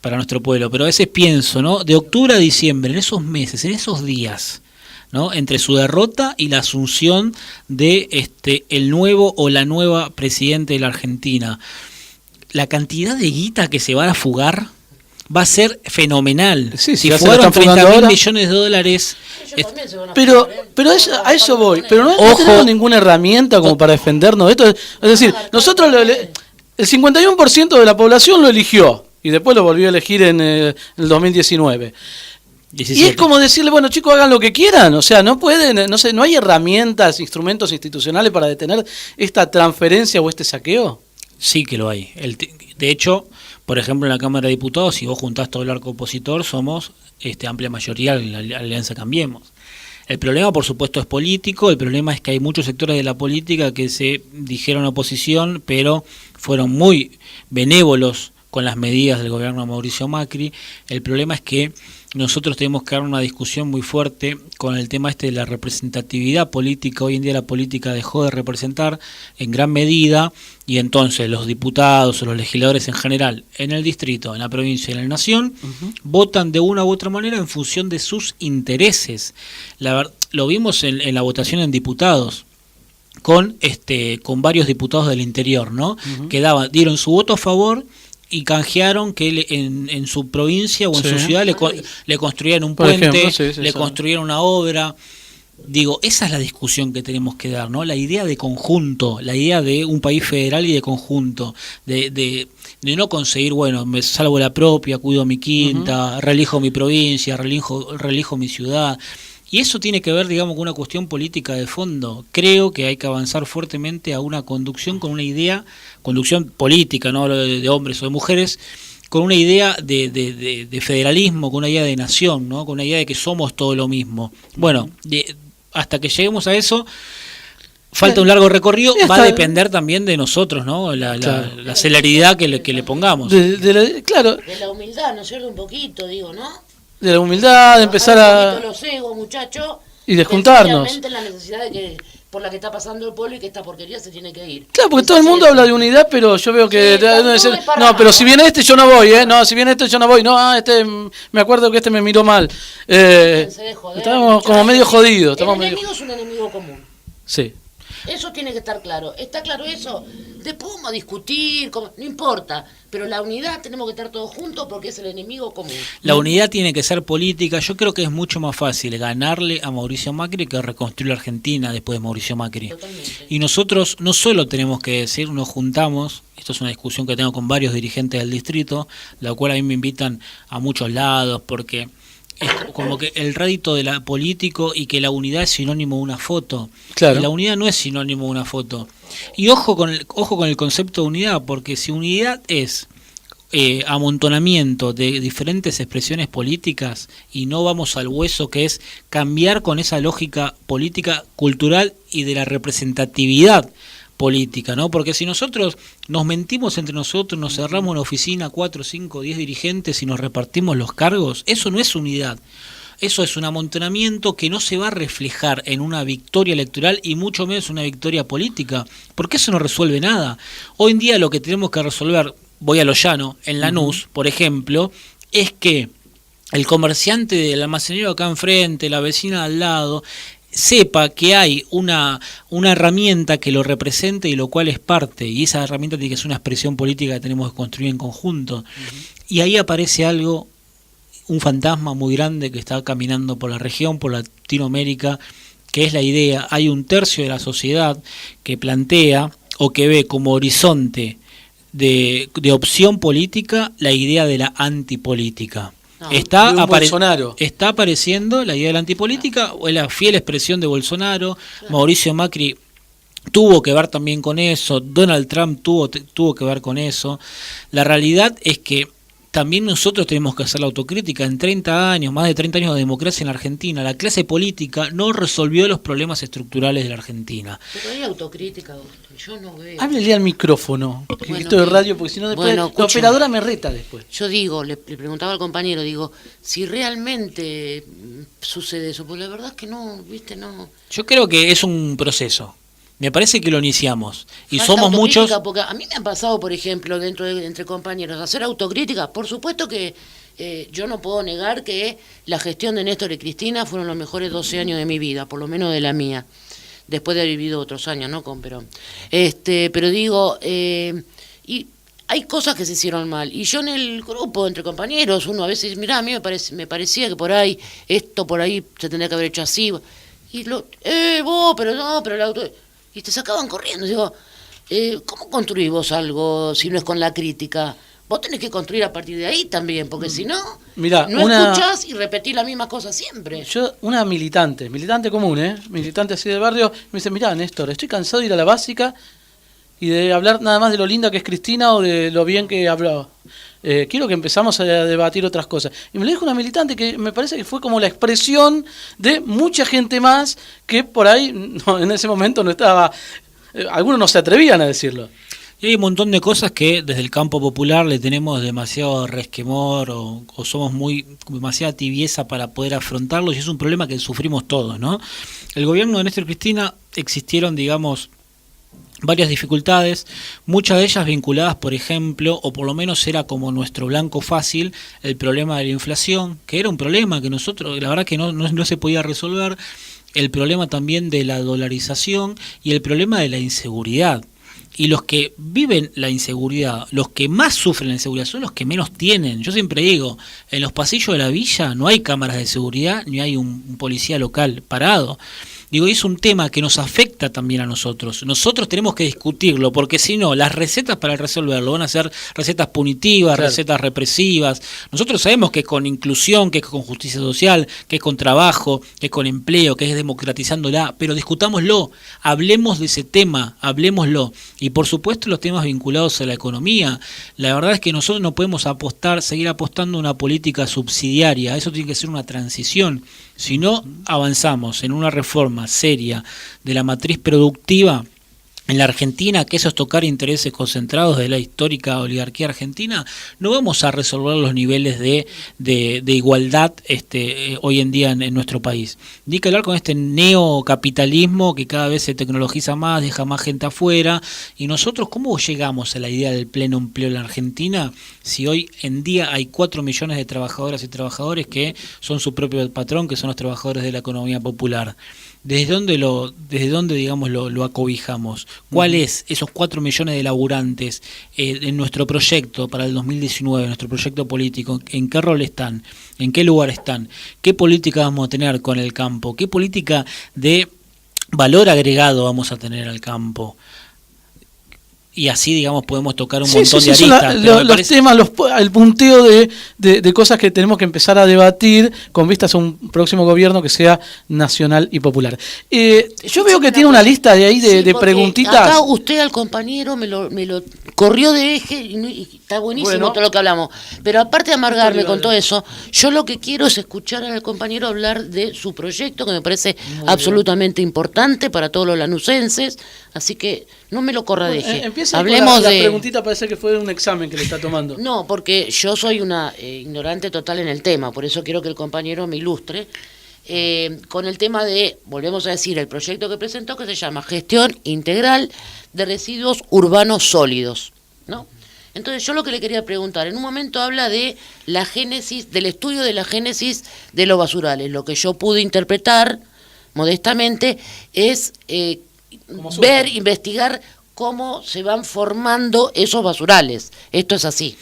para nuestro pueblo. Pero a veces pienso, ¿no? De octubre a diciembre, en esos meses, en esos días, ¿no? Entre su derrota y la asunción de el nuevo o la nueva presidente de la Argentina, la cantidad de guita que se va a fugar va a ser fenomenal. Sí, si ya fueron 30.000 millones de dólares. Pero a eso voy. Pero no tenemos ninguna herramienta como para defendernos de esto. Es decir, nosotros el 51% de la población lo eligió y después lo volvió a elegir en el 2019. 17. Y es como decirle, bueno, chicos, hagan lo que quieran. O sea, no pueden, no hay herramientas, instrumentos institucionales para detener esta transferencia o este saqueo. Sí que lo hay. De hecho, por ejemplo, en la Cámara de Diputados, si vos juntás todo el arco opositor, somos amplia mayoría en la Alianza Cambiemos. El problema, por supuesto, es político. El problema es que hay muchos sectores de la política que se dijeron oposición, pero fueron muy benévolos con las medidas del gobierno de Mauricio Macri. El problema es que nosotros tenemos que dar una discusión muy fuerte con el tema de la representatividad política. Hoy en día la política dejó de representar en gran medida, y entonces los diputados o los legisladores en general, en el distrito, en la provincia y en la nación, votan de una u otra manera en función de sus intereses. Lo vimos en la votación en diputados, con varios diputados del interior, ¿no? Que dieron su voto a favor y canjearon que en su provincia o en su ciudad le construyeran un puente, le construyeran una obra. Digo, esa es la discusión que tenemos que dar, ¿no? La idea de conjunto, la idea de un país federal y de conjunto, de no conseguir, bueno, me salvo la propia, cuido mi quinta, reelijo mi provincia, reelijo mi ciudad. Y eso tiene que ver, digamos, con una cuestión política de fondo. Creo que hay que avanzar fuertemente a una conducción con una idea, conducción política, no de hombres o de mujeres, con una idea de federalismo, con una idea de nación, ¿no? Con una idea de que somos todo lo mismo. Bueno, hasta que lleguemos a eso, falta un largo recorrido, va a depender también de nosotros, ¿no? La celeridad que le pongamos. Claro. De la humildad, ¿no es cierto? Un poquito, digo, ¿no? De la humildad, de empezar a... los egos, muchachos. Y de juntarnos. La necesidad por la que está pasando el pueblo y que esta porquería se tiene que ir. Claro, porque todo el mundo habla de unidad, pero yo veo que... no, pero si viene yo no voy, ¿eh? No, si viene yo no voy. No, me acuerdo que me miró mal. Estamos como medio jodidos. El enemigo es un enemigo común. Sí. Eso tiene que estar claro. ¿Está claro eso? Después vamos a discutir, no importa. Pero la unidad tenemos que estar todos juntos porque es el enemigo común. La unidad tiene que ser política. Yo creo que es mucho más fácil ganarle a Mauricio Macri que reconstruir la Argentina después de Mauricio Macri. Totalmente. Y nosotros no solo tenemos que decir, nos juntamos, esto es una discusión que tengo con varios dirigentes del distrito, la cual a mí me invitan a muchos lados porque... es como que el rédito de la político y que la unidad es sinónimo de una foto. Claro. Y la unidad no es sinónimo de una foto. Y ojo con el concepto de unidad, porque si unidad es amontonamiento de diferentes expresiones políticas y no vamos al hueso, que es cambiar con esa lógica política, cultural y de la representatividad política, ¿no? Porque si nosotros nos mentimos entre nosotros, nos cerramos una oficina, 4, 5, 10 dirigentes y nos repartimos los cargos, eso no es unidad. Eso es un amontonamiento que no se va a reflejar en una victoria electoral y mucho menos una victoria política, porque eso no resuelve nada. Hoy en día lo que tenemos que resolver, voy a lo llano, en Lanús, por ejemplo, es que el comerciante del almacenero acá enfrente, la vecina al lado, sepa que hay una herramienta que lo represente y lo cual es parte, y esa herramienta tiene que ser una expresión política que tenemos que construir en conjunto. Y ahí aparece algo, un fantasma muy grande que está caminando por la región, por Latinoamérica, que es la idea, hay un tercio de la sociedad que plantea o que ve como horizonte de opción política la idea de la antipolítica. Está apareciendo la idea de la antipolítica, o es la fiel expresión de Bolsonaro. Mauricio Macri tuvo que ver también con eso, Donald Trump tuvo que ver con eso. La realidad es que también nosotros tenemos que hacer la autocrítica. En 30 años, más de 30 años de democracia en la Argentina, la clase política no resolvió los problemas estructurales de la Argentina. Pero hay autocrítica, yo no veo. Háblele al micrófono, que Bueno, esto de radio, porque si no después la operadora me reta después. Yo digo, le preguntaba al compañero, digo, si realmente sucede eso, pues la verdad es que no, viste, no. Yo creo que es un proceso. Me parece que lo iniciamos y Falta somos muchos. Porque a mí me han pasado, por ejemplo, entre compañeros, hacer autocrítica. Por supuesto que yo no puedo negar que la gestión de Néstor y Cristina fueron los mejores 12 años de mi vida, por lo menos de la mía, después de haber vivido otros años, ¿no? Con Perón. Pero digo, y hay cosas que se hicieron mal. Y yo en el grupo, entre compañeros, uno a veces, mirá, a mí me parecía que por ahí, esto por ahí se tendría que haber hecho así. Y vos, pero no, pero el auto... Y te sacaban corriendo. Digo, ¿cómo construís vos algo si no es con la crítica? Vos tenés que construir a partir de ahí también, porque si no, Mirá, no escuchás y repetís la misma cosa siempre. Yo, una militante común, militante así de barrio, me dice, mirá, Néstor, estoy cansado de ir a la básica y de hablar nada más de lo linda que es Cristina o de lo bien que habló. Quiero que empezamos a debatir otras cosas. Y me lo dijo una militante que me parece que fue como la expresión de mucha gente más que por ahí no, en ese momento no estaba, algunos no se atrevían a decirlo. Y hay un montón de cosas que desde el campo popular le tenemos demasiado resquemor o somos demasiada tibieza para poder afrontarlo, y es un problema que sufrimos todos, ¿no? El gobierno de Néstor Cristina existieron, digamos, varias dificultades, muchas de ellas vinculadas, por ejemplo, o por lo menos era como nuestro blanco fácil, el problema de la inflación, que era un problema que nosotros, la verdad que no se podía resolver, el problema también de la dolarización y el problema de la inseguridad. Y los que viven la inseguridad, los que más sufren la inseguridad, son los que menos tienen. Yo siempre digo, en los pasillos de la villa no hay cámaras de seguridad, ni hay un policía local parado. Digo, es un tema que nos afecta también a nosotros. Nosotros tenemos que discutirlo, porque si no, las recetas para resolverlo van a ser recetas punitivas, claro, recetas represivas. Nosotros sabemos que es con inclusión, que es con justicia social, que es con trabajo, que es con empleo, que es democratizándola, pero discutámoslo, hablemos de ese tema, hablemoslo. Y por supuesto los temas vinculados a la economía. La verdad es que nosotros no podemos seguir apostando a una política subsidiaria, eso tiene que ser una transición. Si no avanzamos en una reforma seria de la matriz productiva en la Argentina, que eso es tocar intereses concentrados de la histórica oligarquía argentina, no vamos a resolver los niveles de igualdad hoy en día en nuestro país. Ni que hablar con este neocapitalismo que cada vez se tecnologiza más, deja más gente afuera. Y nosotros, ¿cómo llegamos a la idea del pleno empleo en la Argentina si hoy en día hay 4 millones de trabajadoras y trabajadores que son su propio patrón, que son los trabajadores de la economía popular? ¿Desde dónde digamos lo acobijamos? ¿Cuál es esos 4 millones de laburantes en nuestro proyecto para el 2019, nuestro proyecto político? ¿En qué rol están? ¿En qué lugar están? ¿Qué política vamos a tener con el campo? ¿Qué política de valor agregado vamos a tener al campo? Y así, digamos, podemos tocar un montón de aristas. Los temas, el punteo de cosas que tenemos que empezar a debatir con vistas a un próximo gobierno que sea nacional y popular. Yo veo que tiene una lista de ahí de preguntitas. Acá usted al compañero me lo corrió de eje y está buenísimo todo lo que hablamos. Pero aparte de amargarme con todo eso, yo lo que quiero es escuchar al compañero hablar de su proyecto, que me parece absolutamente importante para todos los lanucenses. Así que no me lo corra de eje. Hablemos de... La preguntita parece que fue un examen que le está tomando. No, porque yo soy una ignorante total en el tema, por eso quiero que el compañero me ilustre. Con el tema de, volvemos a decir, el proyecto que presentó, que se llama Gestión Integral de Residuos Urbanos Sólidos, ¿no? Entonces yo lo que le quería preguntar, en un momento habla de la génesis, del estudio de la génesis de los basurales. Lo que yo pude interpretar, modestamente, es investigar cómo se van formando esos basurales. Esto es así.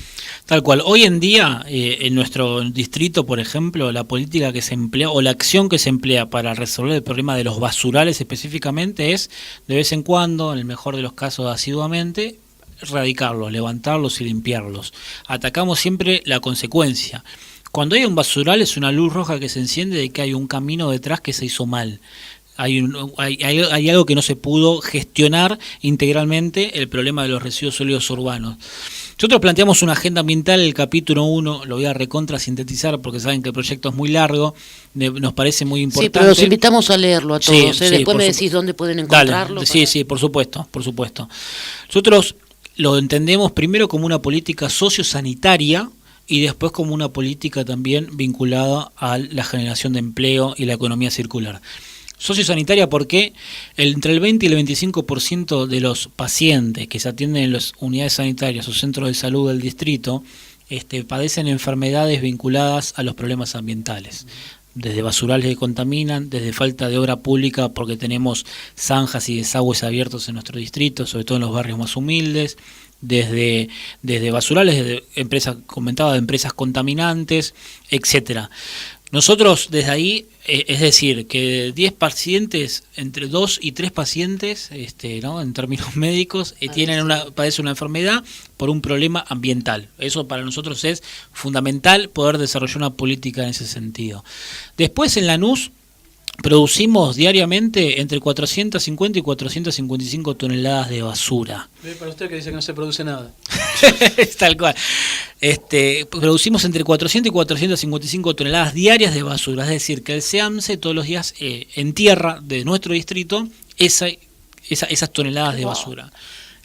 Tal cual. Hoy en día, en nuestro distrito, por ejemplo, la política que se emplea o la acción que se emplea para resolver el problema de los basurales específicamente es, de vez en cuando, en el mejor de los casos asiduamente, erradicarlos, levantarlos y limpiarlos. Atacamos siempre la consecuencia. Cuando hay un basural es una luz roja que se enciende de que hay un camino detrás que se hizo mal. hay algo que no se pudo gestionar integralmente, el problema de los residuos sólidos urbanos. Nosotros planteamos una agenda ambiental, el capítulo 1, lo voy a recontra sintetizar porque saben que el proyecto es muy largo, nos parece muy importante. Sí, pero los invitamos a leerlo a todos, Sí, después me decís dónde pueden encontrarlo. Dale, sí, por supuesto. Nosotros lo entendemos primero como una política sociosanitaria y después como una política también vinculada a la generación de empleo y la economía circular. Sociosanitaria porque entre el 20 y el 25% de los pacientes que se atienden en las unidades sanitarias o centros de salud del distrito padecen enfermedades vinculadas a los problemas ambientales. Desde basurales que contaminan, desde falta de obra pública porque tenemos zanjas y desagües abiertos en nuestro distrito, sobre todo en los barrios más humildes, desde basurales, desde empresas contaminantes, etcétera. Nosotros desde ahí, es decir, que 10 pacientes, entre 2 y 3 pacientes, ¿no? En términos médicos, padecen una enfermedad por un problema ambiental. Eso para nosotros es fundamental poder desarrollar una política en ese sentido. Después en Lanús producimos diariamente entre 450 y 455 toneladas de basura. Para usted que dice que no se produce nada. Tal cual. Producimos entre 400 y 455 toneladas diarias de basura, es decir, que el SEAMSE todos los días entierra de nuestro distrito esas toneladas de basura.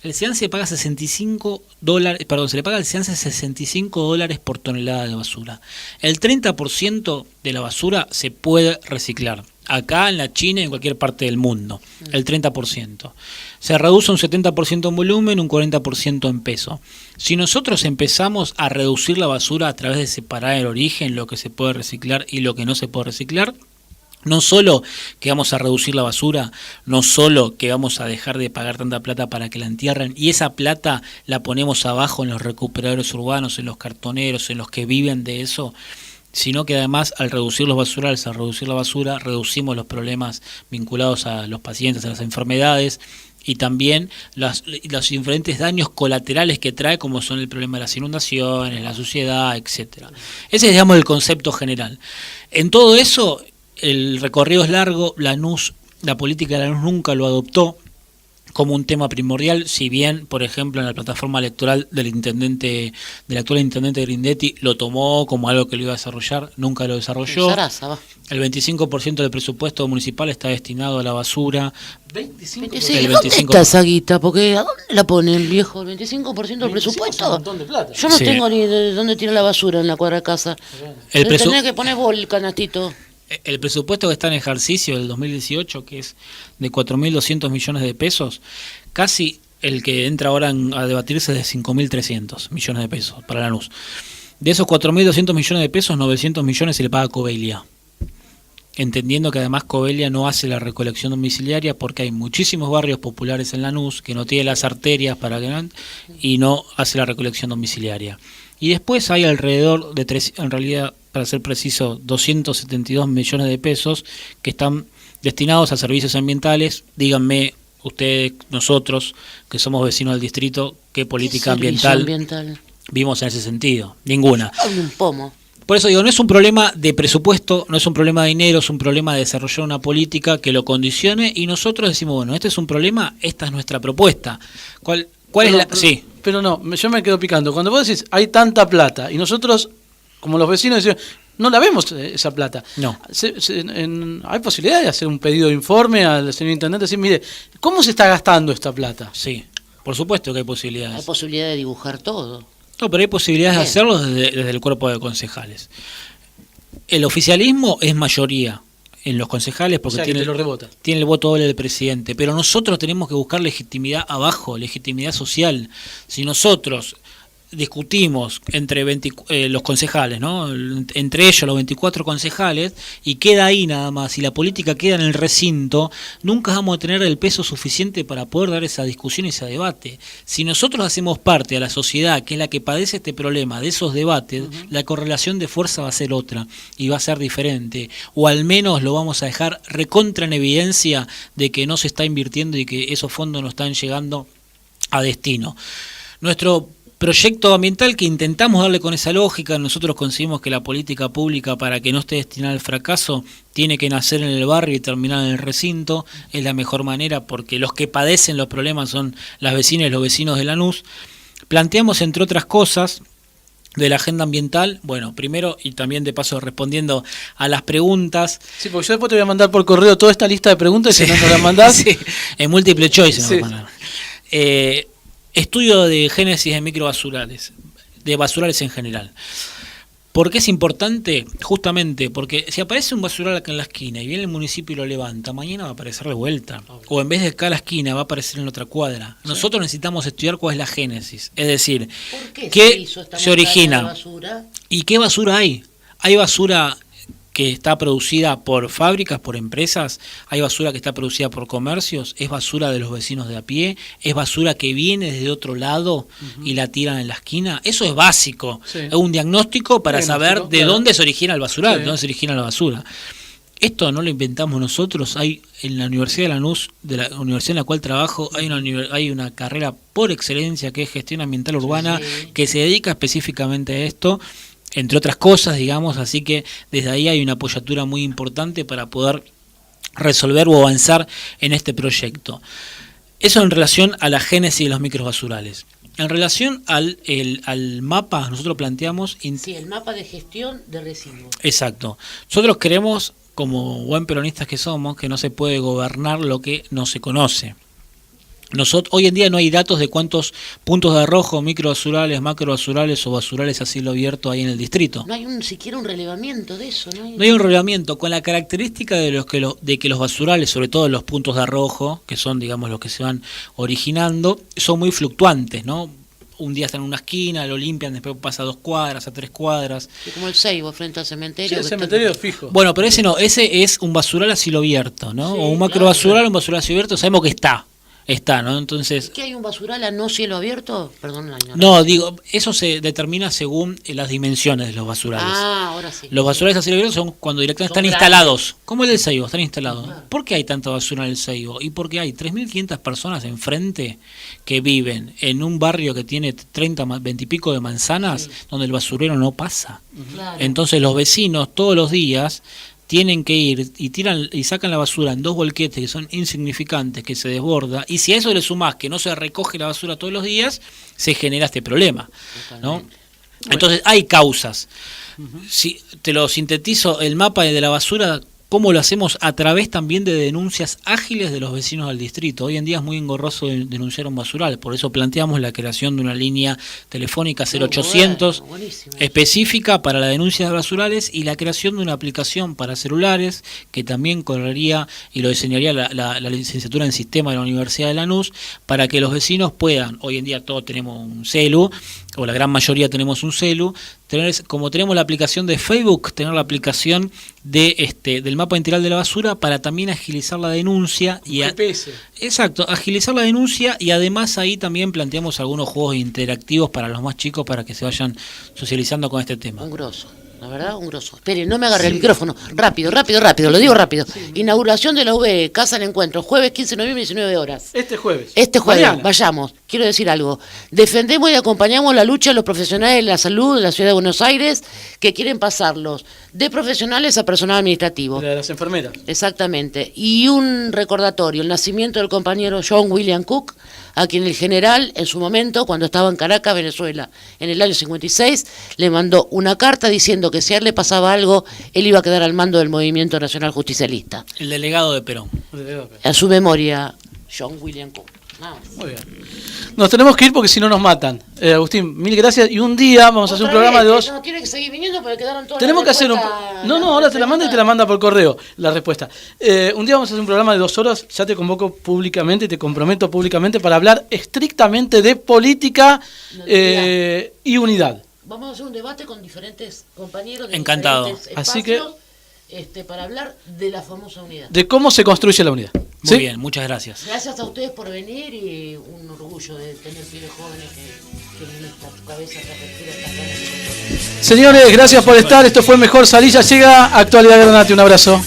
El SEAMSE paga $65, se le paga al SEAMSE $65 por tonelada de basura. El 30% de la basura se puede reciclar. Acá en la China y en cualquier parte del mundo, el 30%. Se reduce un 70% en volumen, un 40% en peso. Si nosotros empezamos a reducir la basura a través de separar el origen, lo que se puede reciclar y lo que no se puede reciclar, no solo que vamos a reducir la basura, no solo que vamos a dejar de pagar tanta plata para que la entierren, y esa plata la ponemos abajo en los recuperadores urbanos, en los cartoneros, en los que viven de eso, sino que además al reducir los basurales, al reducir la basura, reducimos los problemas vinculados a los pacientes, a las enfermedades y también los diferentes daños colaterales que trae, como son el problema de las inundaciones, la suciedad, etcétera. Ese es, digamos, el concepto general. En todo eso, el recorrido es largo, la política de Lanús nunca lo adoptó como un tema primordial, si bien, por ejemplo, en la plataforma electoral del actual intendente Grindetti lo tomó como algo que lo iba a desarrollar, nunca lo desarrolló. El 25% del presupuesto municipal está destinado a la basura. 25%. ¿Dónde está esa guita? Porque ¿a dónde la ponen, viejo? ¿El 25% del presupuesto? Es un montón de plata. Yo no tengo ni de dónde tirar la basura en la cuadra de casa. Tenés que poner el canastito. El presupuesto que está en ejercicio del 2018, que es de 4.200 millones de pesos, casi el que entra ahora a debatirse es de 5.300 millones de pesos para Lanús. De esos 4.200 millones de pesos, 900 millones se le paga a Covelia. Entendiendo que además Covelia no hace la recolección domiciliaria porque hay muchísimos barrios populares en Lanús que no tienen las arterias y no hace la recolección domiciliaria. Y después hay alrededor de en realidad, para ser preciso, 272 millones de pesos que están destinados a servicios ambientales. Díganme ustedes, nosotros, que somos vecinos del distrito, ¿qué política ambiental vimos en ese sentido? Ninguna. Un pomo. Por eso digo, no es un problema de presupuesto, no es un problema de dinero, es un problema de desarrollar una política que lo condicione y nosotros decimos, bueno, este es un problema, esta es nuestra propuesta. ¿Cuál es la...? Sí. Pero no, yo me quedo picando. Cuando vos decís, hay tanta plata, y nosotros, como los vecinos, decimos, no la vemos esa plata. No. ¿Hay posibilidad de hacer un pedido de informe al señor intendente? Decir, mire, ¿cómo se está gastando esta plata? Sí, por supuesto que hay posibilidades. Hay posibilidad de dibujar todo. No, pero hay posibilidades de hacerlo desde el cuerpo de concejales. El oficialismo es mayoría en los concejales porque tiene el voto doble del presidente, pero nosotros tenemos que buscar legitimidad abajo, legitimidad social. Si nosotros discutimos entre los concejales, ¿no? Entre ellos los 24 concejales, y queda ahí nada más, y la política queda en el recinto, nunca vamos a tener el peso suficiente para poder dar esa discusión y ese debate. Si nosotros hacemos parte a la sociedad, que es la que padece este problema de esos debates, la correlación de fuerza va a ser otra, y va a ser diferente, o al menos lo vamos a dejar recontra en evidencia de que no se está invirtiendo y que esos fondos no están llegando a destino. Nuestro proyecto ambiental que intentamos darle con esa lógica. Nosotros conseguimos que la política pública, para que no esté destinada al fracaso, tiene que nacer en el barrio y terminar en el recinto. Es la mejor manera, porque los que padecen los problemas son las vecinas y los vecinos de Lanús. Planteamos, entre otras cosas, de la agenda ambiental, bueno, primero, y también de paso respondiendo a las preguntas. Sí, porque yo después te voy a mandar por correo toda esta lista de preguntas y si no nos las mandás. Sí, en múltiple choice Sí. nos mandan. Estudio de génesis de microbasurales, de basurales en general. ¿Por qué es importante? Justamente porque si aparece un basural acá en la esquina y viene el municipio y lo levanta, mañana va a aparecer de vuelta. O en vez de acá a la esquina va a aparecer en otra cuadra. Nosotros necesitamos estudiar cuál es la génesis. Es decir, ¿qué se origina? ¿Y qué basura hay? Hay basura que está producida por fábricas, por empresas, hay basura que está producida por comercios, es basura de los vecinos de a pie, es basura que viene desde otro lado y la tiran en la esquina. Eso es básico, es un diagnóstico para saber de dónde se origina el basural, de dónde se origina la basura. Esto no lo inventamos nosotros, hay en la Universidad de Lanús, de la universidad en la cual trabajo, hay una carrera por excelencia que es gestión ambiental urbana, que se dedica específicamente a esto, entre otras cosas, digamos, así que desde ahí hay una apoyatura muy importante para poder resolver o avanzar en este proyecto. Eso en relación a la génesis de los microbasurales. En relación al mapa, nosotros planteamos... Sí, el mapa de gestión de residuos. Exacto. Nosotros creemos, como buen peronistas que somos, que no se puede gobernar lo que no se conoce. Hoy en día no hay datos de cuántos puntos de arrojo, microbasurales, macrobasurales o basurales a cielo abierto hay en el distrito. No hay siquiera un relevamiento de eso. No hay un relevamiento, con la característica de que los basurales, sobre todo los puntos de arrojo, que son, digamos, los que se van originando, son muy fluctuantes, ¿no? Un día están en una esquina, lo limpian, después pasa a 2 cuadras, a 3 cuadras. Y como el Seibo frente al cementerio. Sí, el cementerio es fijo. Bueno, pero ese no, ese es un basural a cielo abierto, ¿no? Sí, o un macrobasural, un basural a cielo abierto, sabemos que está, ¿no? Entonces, ¿qué hay un basural a no cielo abierto? Perdón, no, digo, eso se determina según las dimensiones de los basurales. Ah, ahora sí. Los basurales a cielo abierto son cuando directamente están instalados, como el del Seibo, están instalados. Claro. ¿Por qué hay tanta basura en el Seibo? Y porque hay 3.500 personas enfrente que viven en un barrio que tiene 20 y pico de manzanas, donde el basurero no pasa. Claro. Entonces los vecinos todos los días tienen que ir y tiran y sacan la basura en 2 volquetes que son insignificantes, que se desborda, y si a eso le sumás que no se recoge la basura todos los días, se genera este problema, ¿no? Entonces hay causas. Si te lo sintetizo, el mapa de la basura, ¿cómo lo hacemos? A través también de denuncias ágiles de los vecinos del distrito. Hoy en día es muy engorroso denunciar un basural, por eso planteamos la creación de una línea telefónica 0800 específica para la denuncia de basurales y la creación de una aplicación para celulares que también correría y lo diseñaría la licenciatura en sistema de la Universidad de Lanús, para que los vecinos puedan, hoy en día todos tenemos un celu, o la gran mayoría tenemos un celu, como tenemos la aplicación de Facebook, tener la aplicación del mapa integral de la basura para también agilizar la denuncia. Exacto, agilizar la denuncia, y además ahí también planteamos algunos juegos interactivos para los más chicos para que se vayan socializando con este tema. Un grosso. La verdad, un grosso. Espere, no me agarre el micrófono. Rápido, lo digo rápido. Inauguración de la UB, Casa del Encuentro, jueves 15 de noviembre, 19 horas. Este jueves. Mañana. Vayamos. Quiero decir algo. Defendemos y acompañamos la lucha de los profesionales de la salud de la Ciudad de Buenos Aires que quieren pasarlos de profesionales a personal administrativo. De las enfermeras. Exactamente. Y un recordatorio, el nacimiento del compañero John William Cook, a quien el general, en su momento, cuando estaba en Caracas, Venezuela, en el año 56, le mandó una carta diciendo que si a él le pasaba algo, él iba a quedar al mando del Movimiento Nacional Justicialista. El delegado de Perón. A su memoria, John William Cook. Muy bien. Nos tenemos que ir porque si no nos matan. Agustín, mil gracias. Y un día vamos a hacer un programa de 2. No, tiene que seguir viniendo porque quedaron todas. Tenemos que hacer un. No, ahora te la manda y te la manda por correo la respuesta. Un día vamos a hacer un programa de 2 horas. Ya te convoco públicamente y te comprometo públicamente para hablar estrictamente de política y unidad. Vamos a hacer un debate con diferentes compañeros de Encantado. Diferentes espacios, así que para hablar de la famosa unidad. De cómo se construye la unidad. Muy bien, muchas gracias. Gracias a ustedes por venir y un orgullo de tener pibes jóvenes que en esta cabeza, esta apertura, estas ganas de construir. Señores, gracias por estar. Esto fue Mejor Salir. Ya llega Actualidad Granate. Un abrazo.